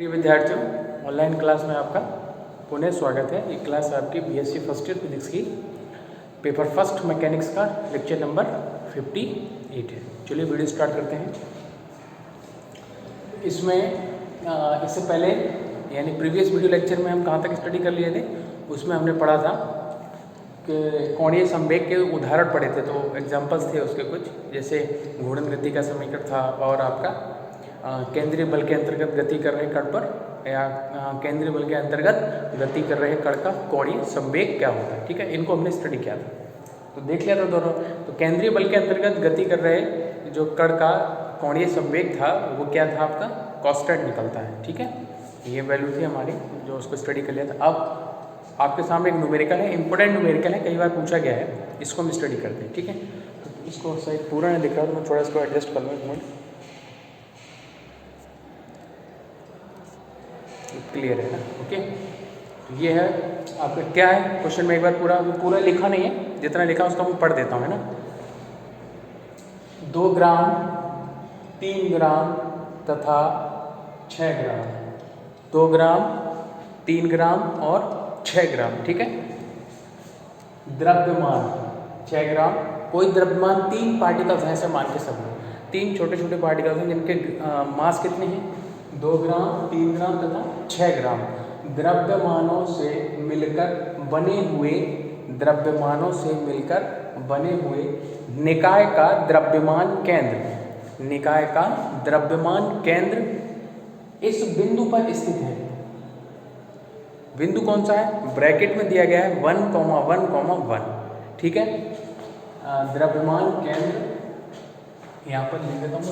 प्रिय विद्यार्थियों, online class में आपका पुनः स्वागत है। ये क्लास आपकी बीएससी फर्स्ट ईयर फिजिक्स की पेपर फर्स्ट मैकेनिक्स का लेक्चर नंबर 58 है। चलिए वीडियो स्टार्ट करते हैं। इसमें इससे पहले यानी प्रीवियस वीडियो लेक्चर में हम कहाँ तक स्टडी कर लिए थे, उसमें हमने पढ़ा था कि कोणीय संवेग के उदाहरण पढ़े थे। तो एग्जाम्पल्स थे उसके कुछ, जैसे घूर्णन गति का समीकरण था और आपका केंद्रीय बल के अंतर्गत गति कर रहे कण पर या केंद्रीय बल के अंतर्गत गति कर रहे कण का कोणीय संवेग क्या होता है। ठीक है, इनको हमने स्टडी किया था, तो देख लिया था दोनों। तो केंद्रीय बल के अंतर्गत गति कर रहे जो कण का कोणीय संवेग था वो क्या था, आपका कांस्टेंट निकलता है। ठीक है, ये वैल्यू थी हमारी जो उसको स्टडी कर लिया था। अब आपके सामने एक न्यूमेरिकल है, इंपॉर्टेंट न्यूमेरिकल है, कई बार पूछा गया है, इसको हम स्टडी करते हैं। ठीक है, तो इसको सही पूरा नहीं दिख रहा तो मैं थोड़ा इसको एडजस्ट कर लूँ एक मिनट। क्लियर है ना? ओके, ये है आपका क्या है क्वेश्चन में, एक बार पूरा लिखा नहीं है, जितना लिखा उसका मैं पढ़ देता हूँ, है ना। 2 ग्राम, 3 ग्राम तथा 6 ग्राम। 2 ग्राम, 3 ग्राम और 6 ग्राम। ठीक है, द्रव्यमान 6 ग्राम। कोई द्रव्यमान 3 पार्टिकल्स हैं ऐसे मान के सब लोग, 3 छोटे छोटे पार्टिकल्स हैं जिनके मास कितने हैं, 2 ग्राम, 3 ग्राम तथा 6 ग्राम। द्रव्यमानों से मिलकर बने हुए निकाय का द्रव्यमान केंद्र, निकाय का द्रव्यमान केंद्र इस बिंदु पर स्थित है। बिंदु कौन सा है, ब्रैकेट में दिया गया है 1,1,1। ठीक है, द्रव्यमान केंद्र यहाँ पर लिख देता हूँ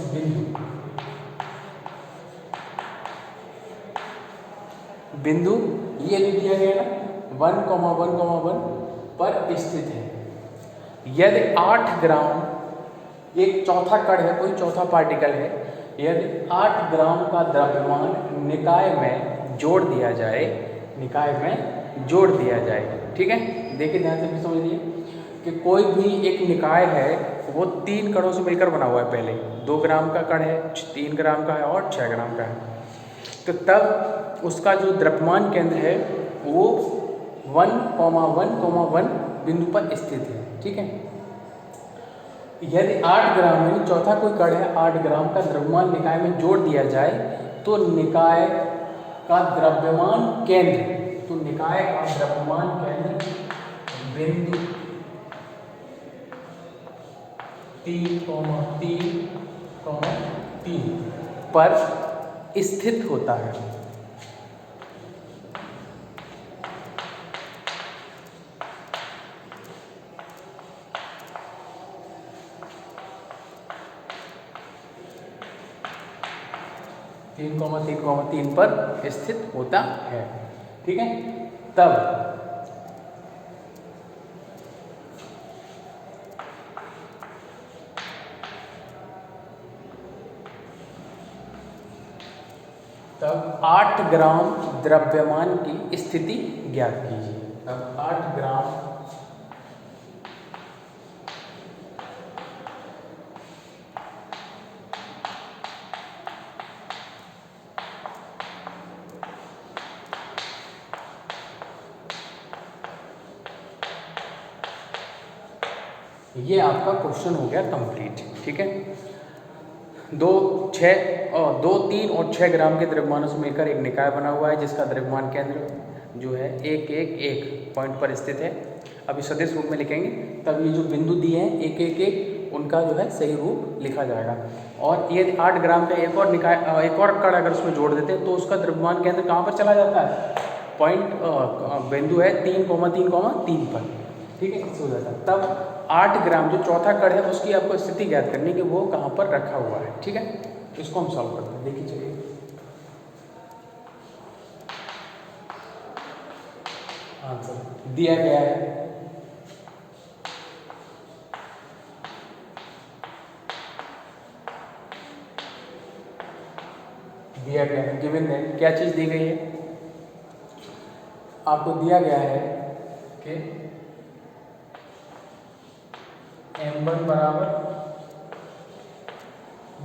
बिंदु ये लिख दिया गया ना 1,1,1 पर स्थित है। यदि 8 ग्राम, एक चौथा कण है, कोई चौथा पार्टिकल है, यदि 8 ग्राम का द्रव्यमान निकाय में जोड़ दिया जाए, ठीक है, देखिए ध्यान से भी समझिए कि कोई भी एक निकाय है वो 3 कणों से मिलकर बना हुआ है। पहले 2 ग्राम का कण है, 3 ग्राम का है और 6 ग्राम का है। तो तब उसका जो द्रव्यमान केंद्र है वो 1,1,1 बिंदु पर स्थित है। ठीक है, यदि 8 ग्राम यानी चौथा कोई कण है, 8 ग्राम का द्रव्यमान निकाय में जोड़ दिया जाए तो निकाय का द्रव्यमान केंद्र बिंदु 3,3,3 पर स्थित होता है। तीन पर स्थित होता है। ठीक है, तब तब 8 ग्राम द्रव्यमान की स्थिति ज्ञात कीजिए। तब 8 ग्राम ये आपका क्वेश्चन हो गया कंप्लीट। ठीक है, 2, 3 और 6 ग्राम के द्रव्यमानों से मिलकर एक निकाय बना हुआ है जिसका द्रव्यमान केंद्र जो है 1,1,1 पॉइंट पर स्थित है। अभी सदिश रूप में लिखेंगे, तब ये जो बिंदु दिए हैं 1,1,1 उनका जो है सही रूप लिखा जाएगा। और ये 8 ग्राम का एक और कण अगर उसमें जोड़ देते हैं तो उसका द्रव्यमान केंद्र कहाँ पर चला जाता है, बिंदु है 3,3,3 पर। ठीक है, इससे हो जाता है। तब 8 ग्राम जो चौथा कण है उसकी आपको स्थिति ज्ञात करनी कि वो कहाँ पर रखा हुआ है। ठीक है, तो इसको हम सॉल्व करते हैं। देखिए चलिए, आंसर दिया गया है गिवन है। क्या चीज़ दी गई है, आपको दिया गया है कि M1 बराबर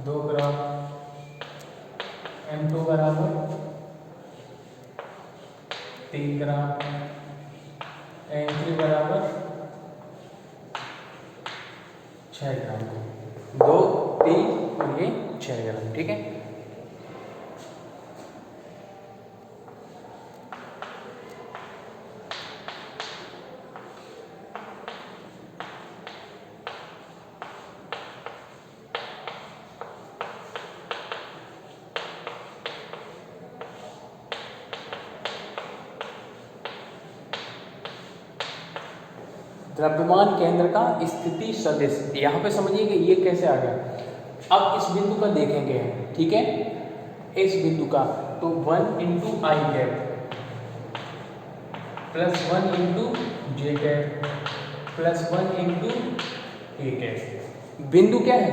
2 ग्राम, M2 बराबर 3 ग्राम, M3 बराबर 6 ग्राम, 2, 3 और ये 6 ग्राम। ठीक है, द्रव्यमान केंद्र का स्थिति सदिश। यहाँ पे समझिए कि ये कैसे आ गया। अब इस बिंदु का देखेंगे, ठीक है, इस बिंदु का तो 1 into I cap plus 1 into J cap plus 1 into A cap. बिंदु क्या है,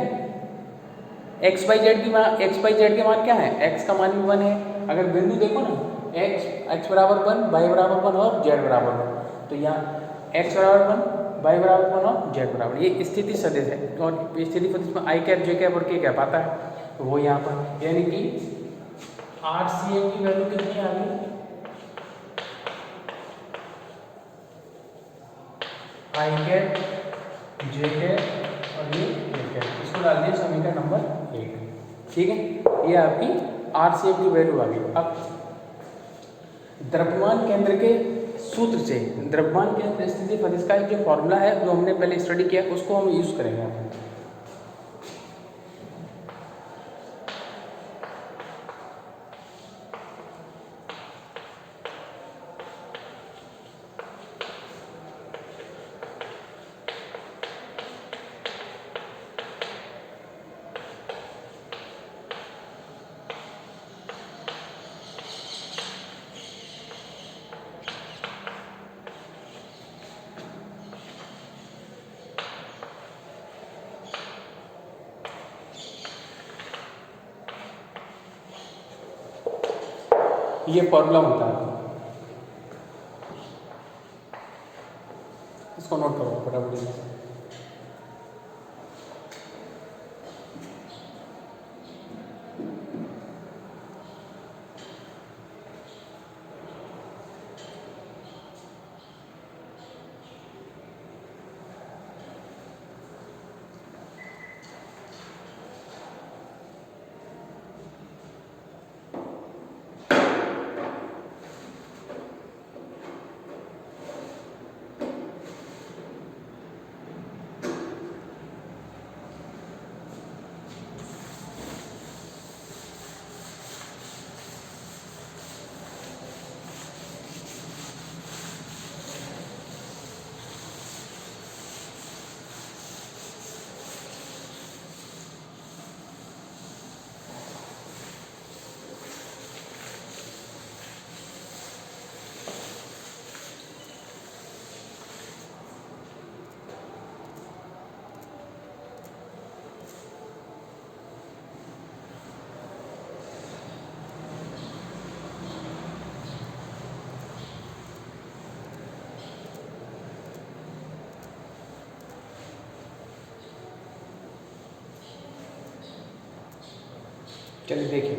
एक्स वाई जेड की मान, एक्स वाई जेड के मान क्या है, एक्स का मान भी 1 है। अगर बिंदु देखो ना, एक्स बराबर 1, वाई बराबर 1 और जेड बराबर 1, तो यहाँ एक्स बराबर 1, वाई बराबर 1 और जेड बराबर, ये स्थिति सदिश है। और स्थिति सदिश में आई कैप, जे कैप और के कैप आता है, तो वो यहाँ पर यानी कि RCM की वैल्यू कितनी आ गई, आई कैप, जे कैप और ये के कैप। इसको डाल दिए समीकरण नंबर 1। ठीक है, ये आपकी RCM की वैल्यू आ गई। अब द्रव्यमान केंद्र के सूत्र से, द्रव्यमान केंद्र स्थिति सदिश का जो फॉर्मूला है जो हमने पहले स्टडी किया, उसको हम यूज करेंगे। ये फॉर्मूला होता है, इसको नोट करो फटाफट से। चलिए देखिए,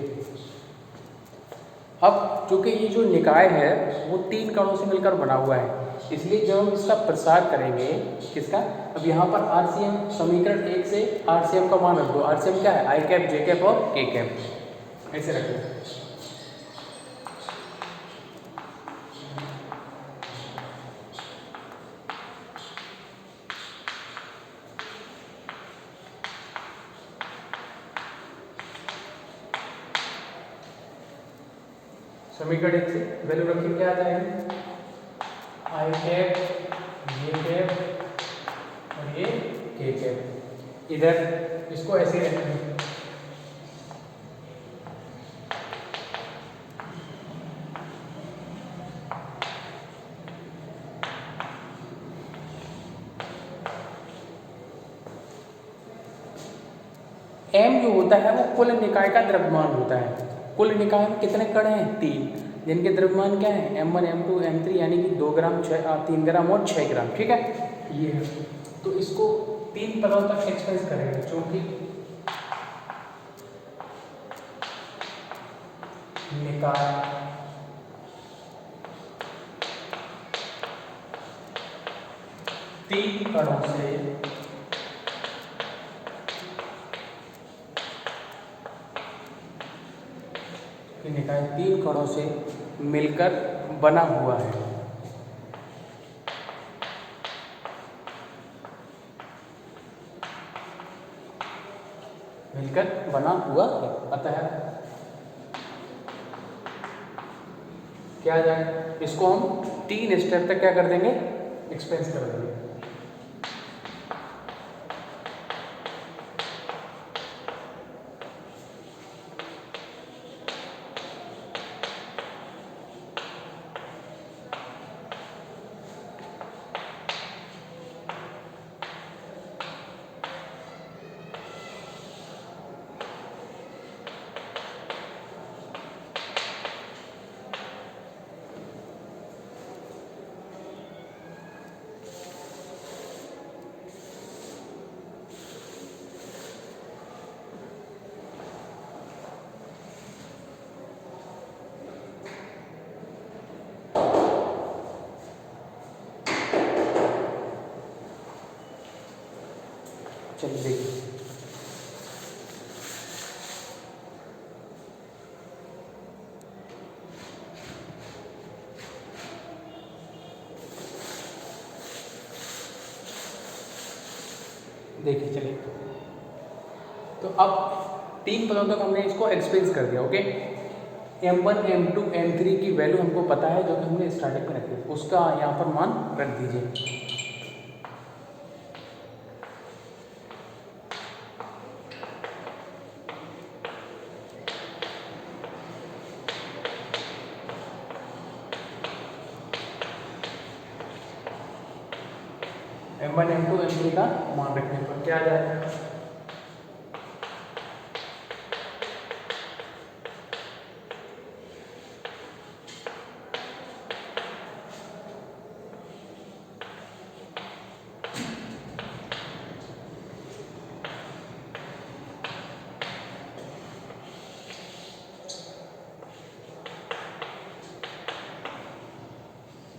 अब चूंकि ये जो निकाय है वो 3 कणों से मिलकर बना हुआ है, इसलिए जब हम इसका प्रसार करेंगे, किसका, अब यहाँ पर RCM समीकरण 1 से RCM का मान रख दो। RCM क्या है, आई कैप, जे कैप और के कैप, ऐसे रख दो। समीकरण 1 से वैल्यू रखिए, क्या आ जाएगी, आई कैप, जे कैप और ये के कैप। इधर इसको ऐसे रखेंगे, M जो होता है वो कुल निकाय का द्रव्यमान होता है। कुल निकाय में कितने कण हैं, 3, जिनके द्रव्यमान क्या है, M1, M2, M3, यानी कि 2 ग्राम, 3 ग्राम और 6 ग्राम। ठीक है, ये है। तो इसको 3 पदों तक एक्सप्रेस करेंगे, क्योंकि निकाय, 3 कणों से निकाय 3 कणों से मिलकर बना हुआ है। मिलकर बना हुआ है। अतः क्या आ जाए, इसको हम 3 स्टेप तक क्या कर देंगे, एक्सपेंस कर देंगे। चलिए देखिए, देखिए चलिए, तो अब 3 पदों तक हमने इसको एक्सपेंस कर दिया। ओके, M1 M2 M3 की वैल्यू हमको पता है, जो कि हमने स्टार्टिंग में रखी, उसका यहाँ पर मान रख दीजिए। M1 M2 M3 का मान रखने पर क्या आ जाएगा,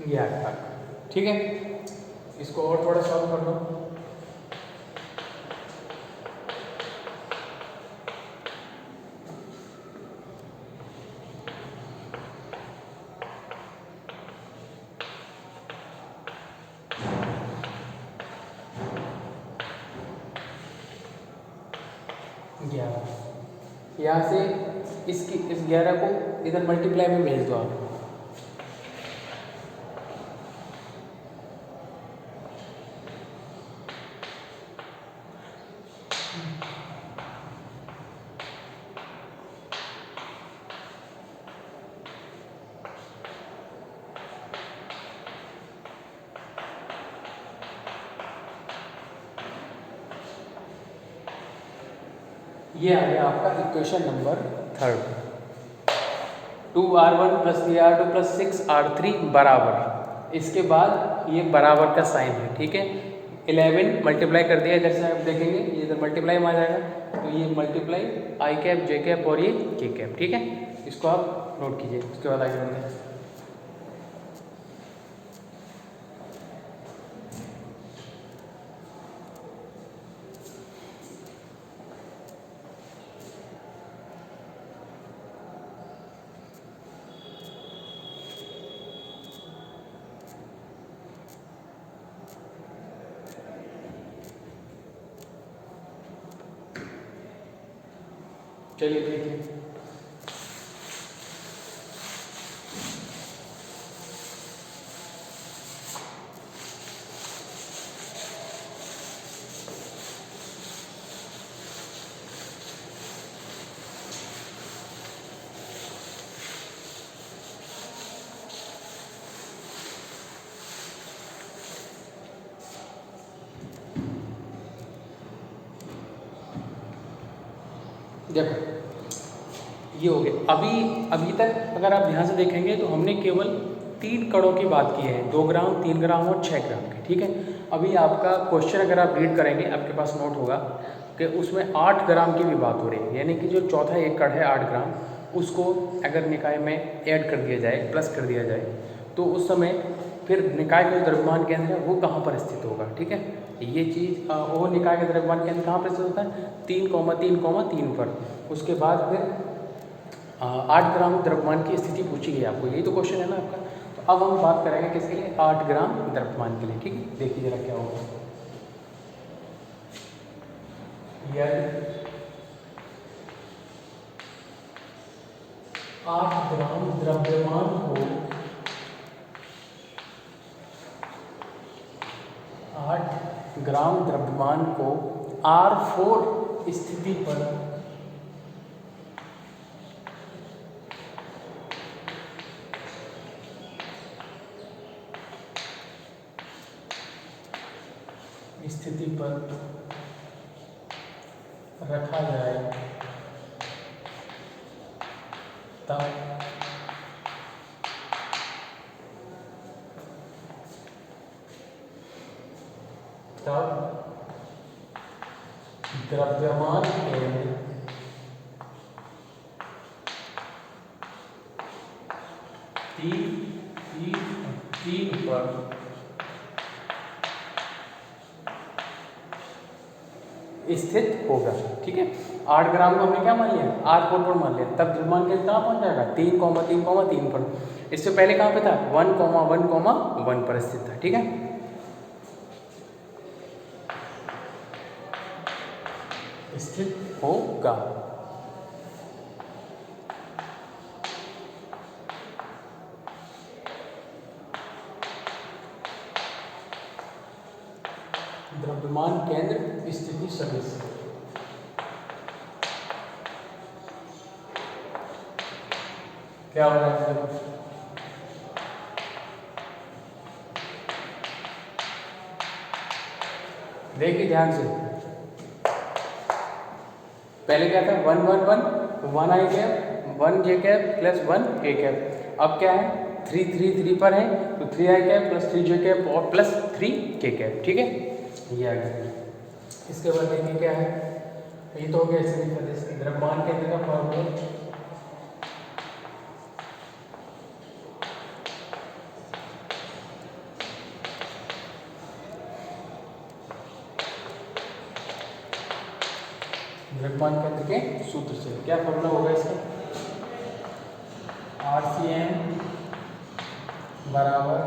ये आता है। ठीक है, इसको और थोड़ा सॉल्व कर लो। यहाँ से इस 11 को इधर मल्टीप्लाई में भेज दो आप। ये आ गया आपका equation number 3। 2R1 + 3R2 + 6R3 बराबर, इसके बाद ये बराबर का साइन है। ठीक है, 11 मल्टीप्लाई कर दिया, इधर से आप देखेंगे ये इधर मल्टीप्लाई में आ जाएगा, तो ये multiply I cap J cap और ये K कैप। ठीक है, इसको आप नोट कीजिए, उसके बाद आगे बढ़ते हैं। चलिए ठीक है, देखो ये हो गया। अभी तक अगर आप ध्यान से देखेंगे तो हमने केवल 3 कणों की बात की है, 2 ग्राम 3 ग्राम और 6 ग्राम की। ठीक है, अभी आपका क्वेश्चन अगर आप रीड करेंगे, आपके पास नोट होगा कि उसमें 8 ग्राम की भी बात हो रही है, यानी कि जो चौथा एक कण है 8 ग्राम, उसको अगर निकाय में ऐड कर दिया जाए, प्लस कर दिया जाए, तो उस समय फिर निकाय का जो द्रव्यमान केंद्र है वो कहाँ पर स्थित होगा, ठीक है। ये चीज़ वो निकाय का द्रव्यमान केंद्र कहाँ पर स्थित होता है, 3,3,3 पर। उसके बाद फिर 8 ग्राम द्रव्यमान की स्थिति पूछी गई आपको, यही तो क्वेश्चन है ना आपका। तो अब हम बात करेंगे किसके लिए, 8 ग्राम द्रव्यमान के लिए, ठीक है। देखिए जरा क्या होगा, यदि 8 ग्राम द्रव्यमान को 8 ग्राम द्रव्यमान को R4 स्थिति पर रखा जाए तब द्रव्यमान केंद्र तीन पर स्थित होगा, ठीक है। 8 ग्राम को हमने क्या मान लिया, R4 पर मान लिया, तब द्रव्यमान केंद्र कहाँ पहुंच जाएगा, 3,3,3 पर। इससे पहले कहाँ पे था, 1,1,1 पर स्थित था, ठीक है। स्थित होगा। द्रव्यमान केंद्र स्थिति सदिश, क्या हो रहा है, देखिए ध्यान से। पहले क्या था, 1 आई cap 1 J cap plus 1 A cap. अब क्या है, 3 पर है तो 3 आई कैप प्लस 3 जे कैप और प्लस 3 के कैप, ठीक है। ये आ गया। इसके बाद देखिए क्या है, ये तो हो गया इसके द्रव्यमान केंद्र का फॉर्मूला। द्रव्यमान केंद्र के सूत्र से क्या फॉर्मूला होगा इसका, RCM बराबर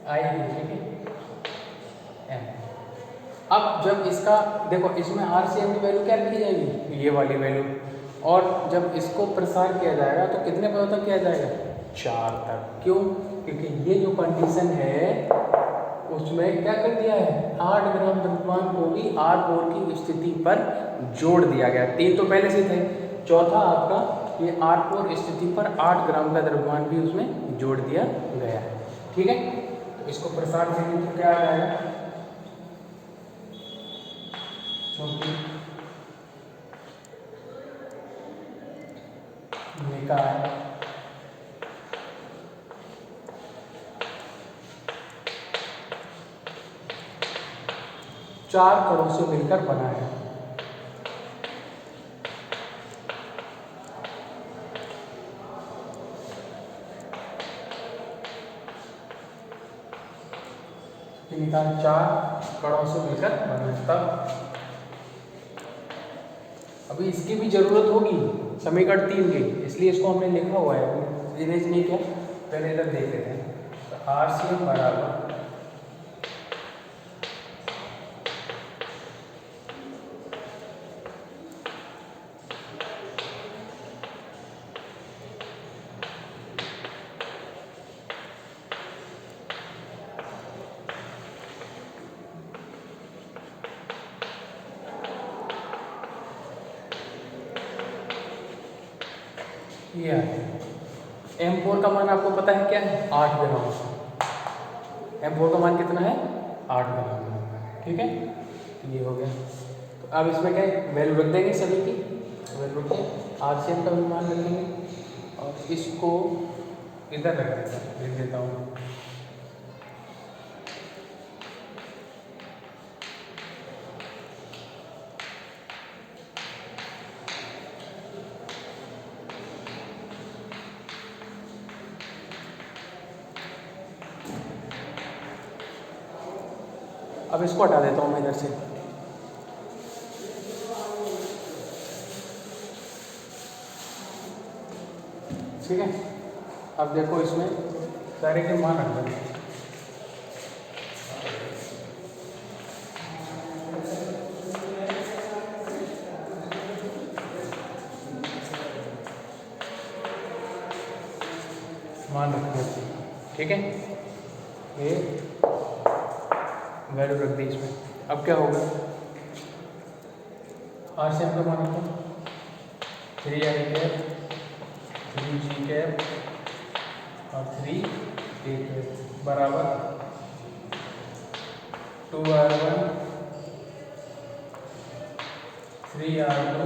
I, ठीक है, M। अब जब इसका देखो, इसमें RCM की वैल्यू क्या रखी जाएगी, ये वाली वैल्यू, और जब इसको प्रसार किया जाएगा तो कितने पदों तक किया जाएगा, 4 तक। क्यों, क्योंकि ये जो कंडीशन है उसमें क्या कर दिया है, 8 ग्राम द्रव्यमान को भी R4 की स्थिति पर जोड़ दिया गया। 3 तो पहले से थे, चौथा आपका ये R4 स्थिति पर 8 ग्राम का द्रव्यमान भी उसमें जोड़ दिया गया है, ठीक है। तो इसको प्रसार देंगे तो क्या आ जाएगा, निकाय 4 कणों से मिलकर बना है। निकाय 4 कणों से मिलकर बना है। तब अभी इसकी भी जरूरत होगी समीकरण 3 की, इसलिए इसको हमने लिखा हुआ है, इरेज नहीं किया, पहले इधर देख लेते हैं। तो RCM बराबर ये है। M4 का मान आपको पता है क्या है, 8 ग्राम। M4 का मान कितना है, 8 ग्राम, ठीक है। ये हो गया। तो अब इसमें क्या है, वैल्यू रख देंगे सभी की, वैल्यू रखिए, RCM का भी मान रख देंगे और इसको इधर रख देता हूँ, लिख देता हूँ। अब इसको हटा देता हूँ मैं इधर से। ठीक है, अब देखो इसमें सारे के मान रख देंगे। मान रखना चाहिए, ठीक है, ये वैल्यू रख दी इसमें। अब क्या होगा, आर से हम मान रखो 3i कैप 3g कैप और 3k कैप बराबर 2r1 3r2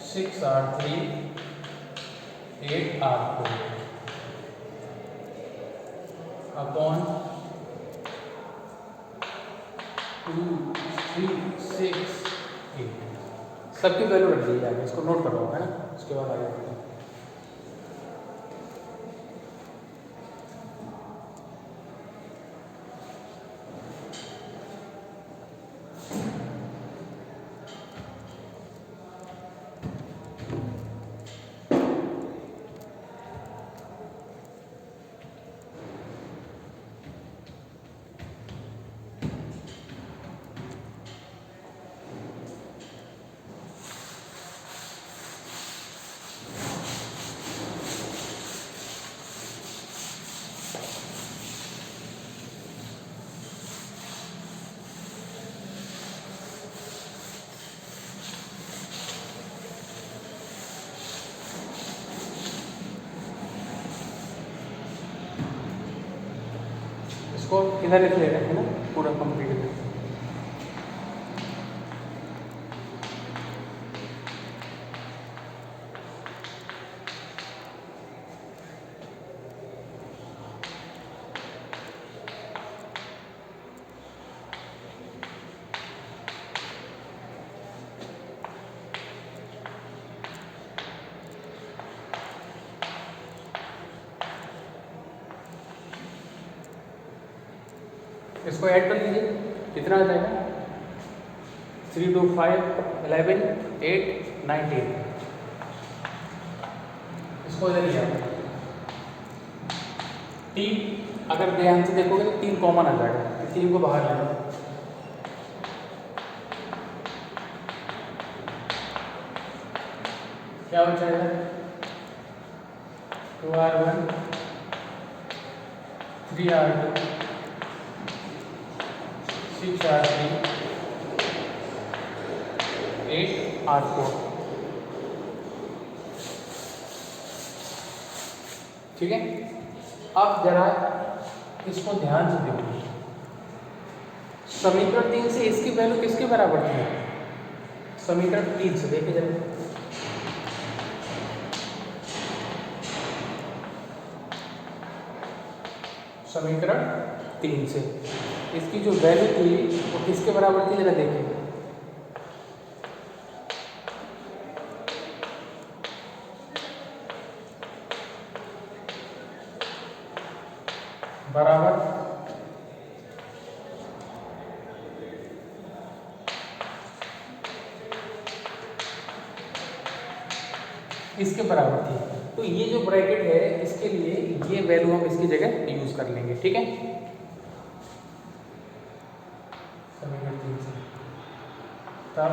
6r3 8r4 upon 2 3 6 8। सबकी वैल्यू रख दी जाएगी, इसको नोट करो, है ना, उसके बाद आगे बढ़ते हैं। इसको इधर लिख ले रहे हैं ना, पूरा कंप्लीट है। इसको ऐड कर लीजिए, कितना आ जाएगा 3 2 5 11 8 19। इसको इधर लिया 3, अगर ध्यान से देखोगे तो 3 कॉमन आ जाएगा, 3 को बाहर ले लो। क्या हो जाएगा 2r1 3r2 6r3 8r4। ठीक है, अब जरा इसको ध्यान से देखो, समीकरण 3 से इसकी वैल्यू किसके बराबर थी, समीकरण 3 से देखिए जरा, समीकरण 3 से इसकी जो वैल्यू थी वो किसके बराबर थी, जरा देखिए, बराबर इसके बराबर थी। तो ये जो ब्रैकेट है इसके लिए ये वैल्यू हम इसकी जगह यूज कर लेंगे। ठीक है, समीकरण 3 से तब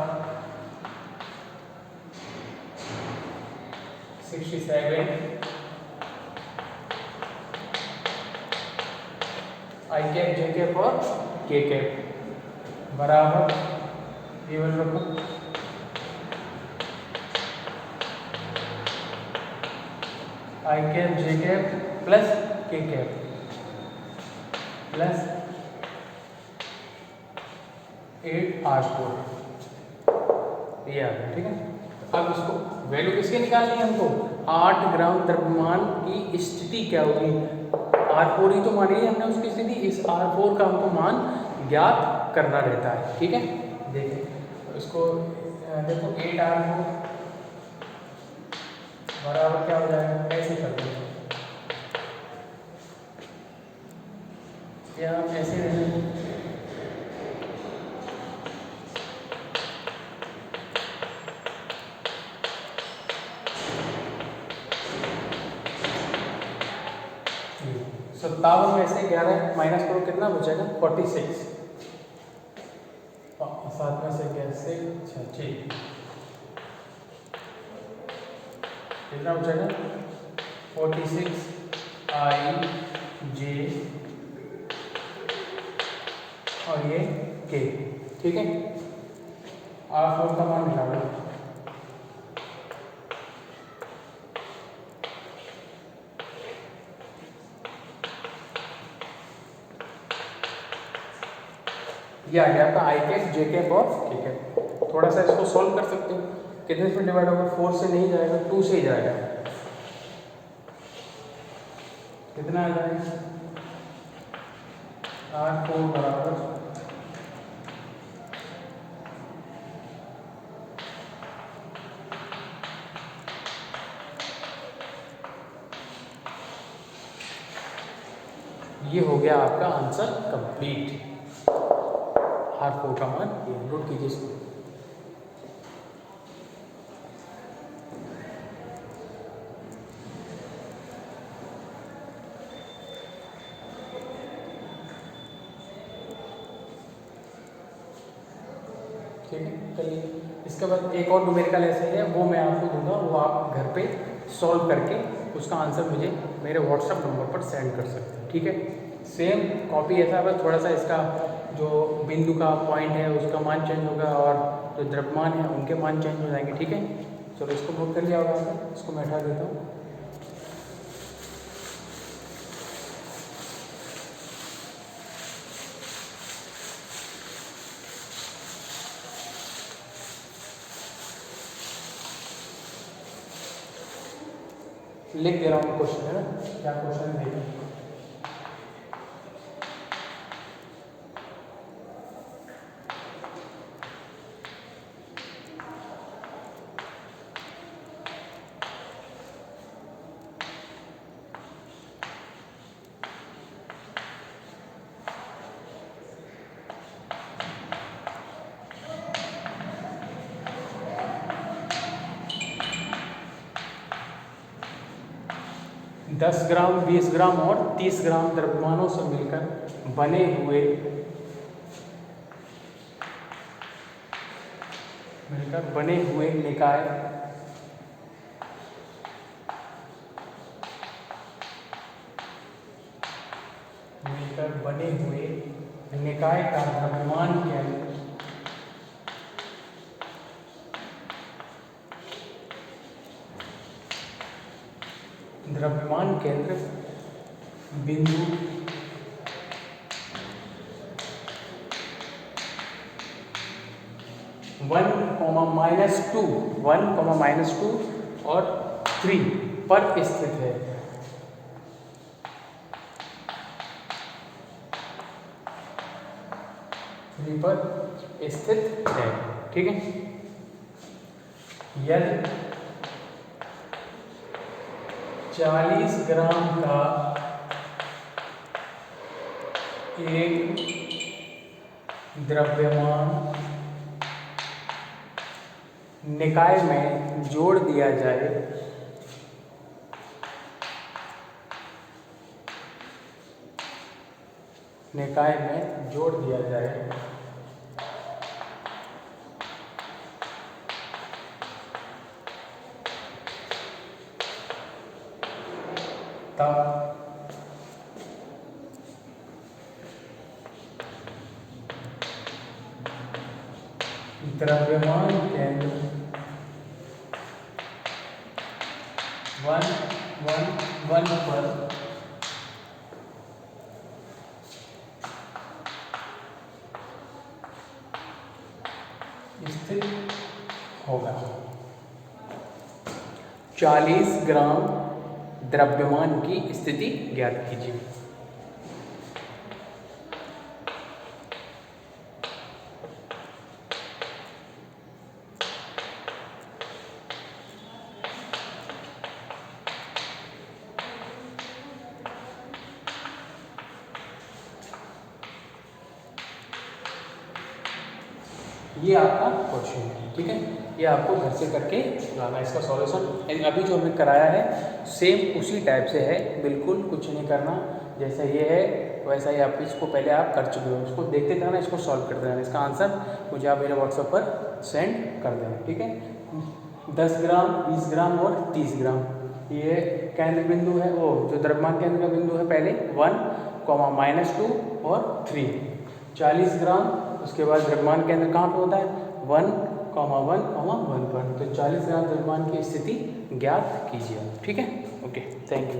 67 आई कैप जे कैप और के कैप बराबर ये वैल्यू रखो आई कैप जे कैप प्लस के कैप प्लस 8r4 ये आ गया। ठीक है, अब इसको वैल्यू किसकी निकालनी है हमको? 8 ग्राम द्रव्यमान की स्थिति क्या होगी? R4 ही तो मानी है हमने उसकी स्थिति, इस R4 का हमको मान ज्ञात करना रहता है। ठीक है, देखिए इसको देखो 8R4 बराबर क्या हो जाएगा, ऐसे कर दो या ऐसे रहने दो। सत्तावन में से 11 माइनस करो, कितना बचेगा? 46। 7 में से कैसे? अच्छा ठीक, कितना बचेगा? 46 I J और ये K। ठीक है, R4 का मान निकालो। ये आ गया आपका I कैप, J कैप और K कैप। थोड़ा सा इसको सॉल्व कर सकते हो। कितने से डिवाइड होगा? 4 से नहीं जाएगा, 2 से ही जाएगा। कितना आ जाएगा? R4 बराबर ये हो गया आपका आंसर कंप्लीट। R4 का मान ये नोट कीजिए इसको। ठीक है, चलिए इसके बाद एक और न्यूमेरिकल ऐसे है, वो मैं आपको दूंगा, वो आप घर पे सॉल्व करके उसका आंसर मुझे मेरे व्हाट्सएप नंबर पर सेंड कर सकते हैं। ठीक है, सेम कॉपी ऐसा है, थोड़ा सा इसका जो बिंदु का पॉइंट है उसका मान चेंज होगा और जो द्रव्यमान है उनके मान चेंज हो जाएंगे। ठीक है, चलो इसको नोट कर लिया होगा आपने, इसको मैं हटा देता हूँ। लिख दे रहा हूँ क्वेश्चन, है ना, क्या क्वेश्चन देखिए। दस ग्राम, 20 ग्राम और 30 ग्राम द्रव्यमानों से मिलकर बने हुए निकाय का द्रव्यमान केंद्र बिंदु 1,-2 और 3 पर स्थित है। ठीक है, यदि 40 ग्राम का एक द्रव्यमान निकाय में जोड़ दिया जाए तब द्रव्यमान केंद्र 1,1,1 पर स्थित होगा। 40 ग्राम द्रव्यमान की स्थिति ज्ञात कीजिए। ये आपका क्वेश्चन है, ठीक है। ये आपको घर से करके लाना इसका सॉल्यूशन। अभी जो हमने कराया है सेम उसी टाइप से है, बिल्कुल कुछ नहीं करना। जैसा ये है वैसा ही आप इसको पहले आप कर चुके हो, उसको देखते रहना, इसको सॉल्व करते रहना। इसका आंसर मुझे आप मेरे व्हाट्सएप पर सेंड कर देना, ठीक है। 10 ग्राम, 20 ग्राम और 30 ग्राम, ये केंद्र बिंदु है, वो जो द्रव्यमान केंद्र का बिंदु है पहले 1, -2 और 3। 40 ग्राम, उसके बाद द्रव्यमान केंद्र कहाँ पे होता है 1, 1 पर। तो 40 ग्राम द्रव्यमान की स्थिति ज्ञात कीजिए, ठीक है। Okay, thank you.